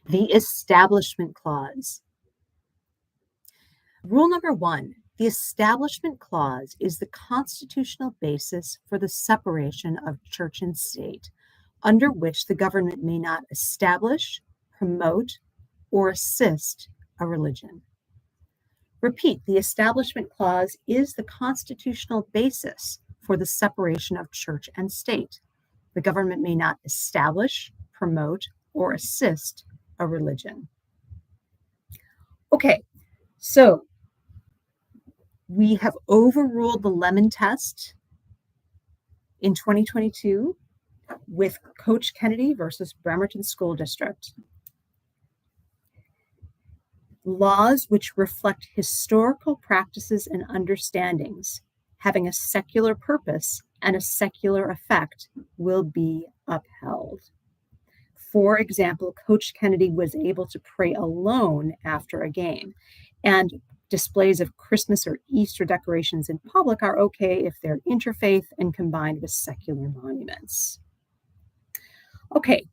The Establishment Clause. Rule number 1, the Establishment Clause is the constitutional basis for the separation of church and state, under which the government may not establish, promote, or assist a religion. Repeat, the Establishment Clause is the constitutional basis for the separation of church and state. The government may not establish, promote, or assist a religion. Okay, so we have overruled the Lemon Test in 2022 with Coach Kennedy versus Bremerton School District. Laws which reflect historical practices and understandings, having a secular purpose and a secular effect, will be upheld. For example, Coach Kennedy was able to pray alone after a game, and displays of Christmas or Easter decorations in public are okay if they're interfaith and combined with secular monuments. Okay,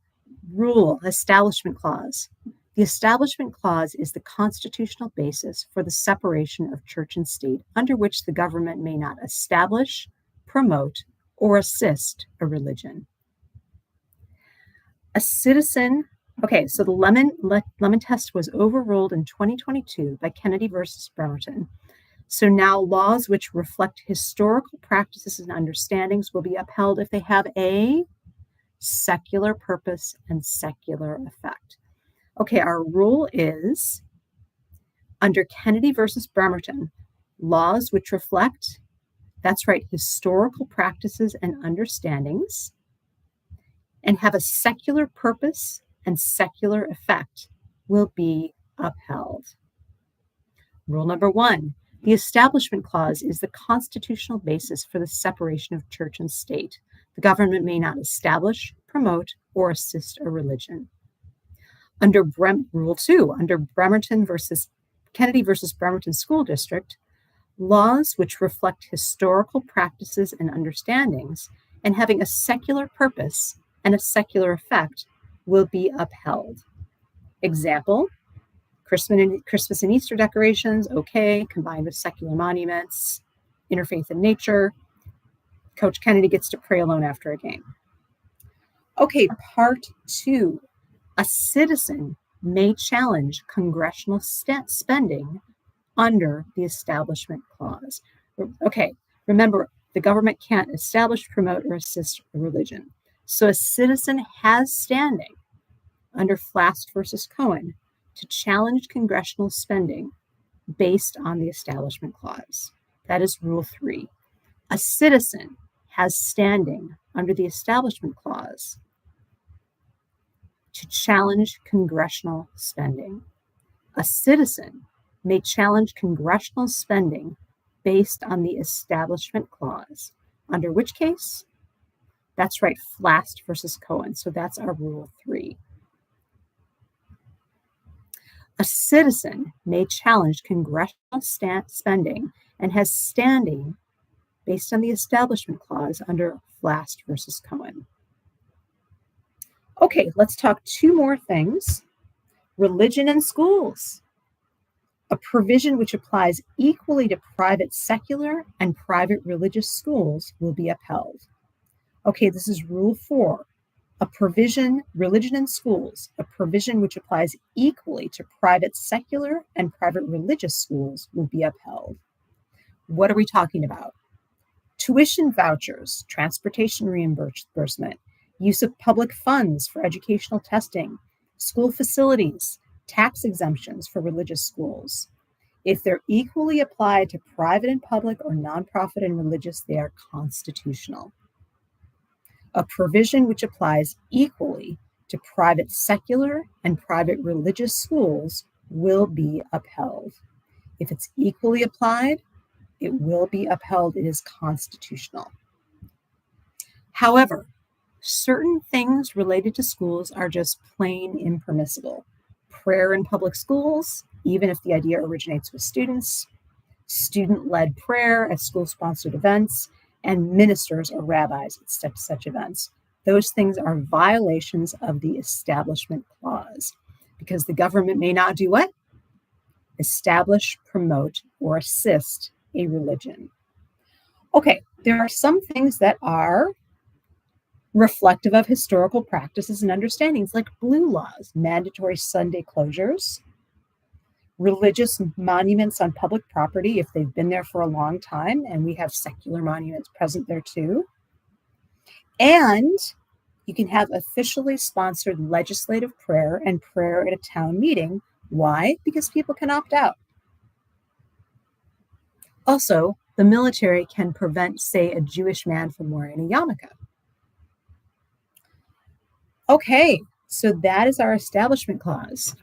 rule, Establishment Clause. The Establishment Clause is the constitutional basis for the separation of church and state, under which the government may not establish, promote, or assist a religion. A citizen. Okay, so the Lemon Test was overruled in 2022 by Kennedy versus Bremerton. So now laws which reflect historical practices and understandings will be upheld if they have a secular purpose and secular effect. Okay, our rule is, under Kennedy versus Bremerton, laws which reflect, that's right, historical practices and understandings, and have a secular purpose and secular effect will be upheld. Rule number 1, the Establishment Clause is the constitutional basis for the separation of church and state. The government may not establish, promote, or assist a religion. Under Rule 2, under Kennedy versus Bremerton School District, laws which reflect historical practices and understandings and having a secular purpose and a secular effect will be upheld. Example, Christmas and Easter decorations, okay, combined with secular monuments, interfaith in nature. Coach Kennedy gets to pray alone after a game. Okay, part 2. A citizen may challenge congressional spending under the Establishment Clause. Okay, remember, the government can't establish, promote, or assist a religion. So a citizen has standing under Flast versus Cohen to challenge congressional spending based on the Establishment Clause. That is Rule 3. A citizen has standing under the Establishment Clause to challenge congressional spending. A citizen may challenge congressional spending based on the Establishment Clause. Under which case? That's right, Flast versus Cohen. So that's our Rule 3. A citizen may challenge congressional spending and has standing based on the Establishment Clause under Flast versus Cohen. Okay, let's talk 2 more things. Religion and schools. A provision which applies equally to private secular and private religious schools will be upheld. Okay, this is Rule 4. A provision, religion and schools, a provision which applies equally to private secular and private religious schools will be upheld. What are we talking about? Tuition vouchers, transportation reimbursement, use of public funds for educational testing, school facilities, tax exemptions for religious schools. If they're equally applied to private and public or nonprofit and religious, they are constitutional. A provision which applies equally to private secular and private religious schools will be upheld. If it's equally applied, it will be upheld. It is constitutional. However, certain things related to schools are just plain impermissible. Prayer in public schools, even if the idea originates with students, student-led prayer at school-sponsored events, and ministers or rabbis at such events. Those things are violations of the Establishment Clause because the government may not do what? Establish, promote, or assist a religion. Okay, there are some things that are reflective of historical practices and understandings, like blue laws, mandatory Sunday closures, religious monuments on public property if they've been there for a long time, and we have secular monuments present there too. And you can have officially sponsored legislative prayer and prayer at a town meeting. Why? Because people can opt out. Also, the military can prevent, say, a Jewish man from wearing a yarmulke. Okay, so that is our Establishment Clause.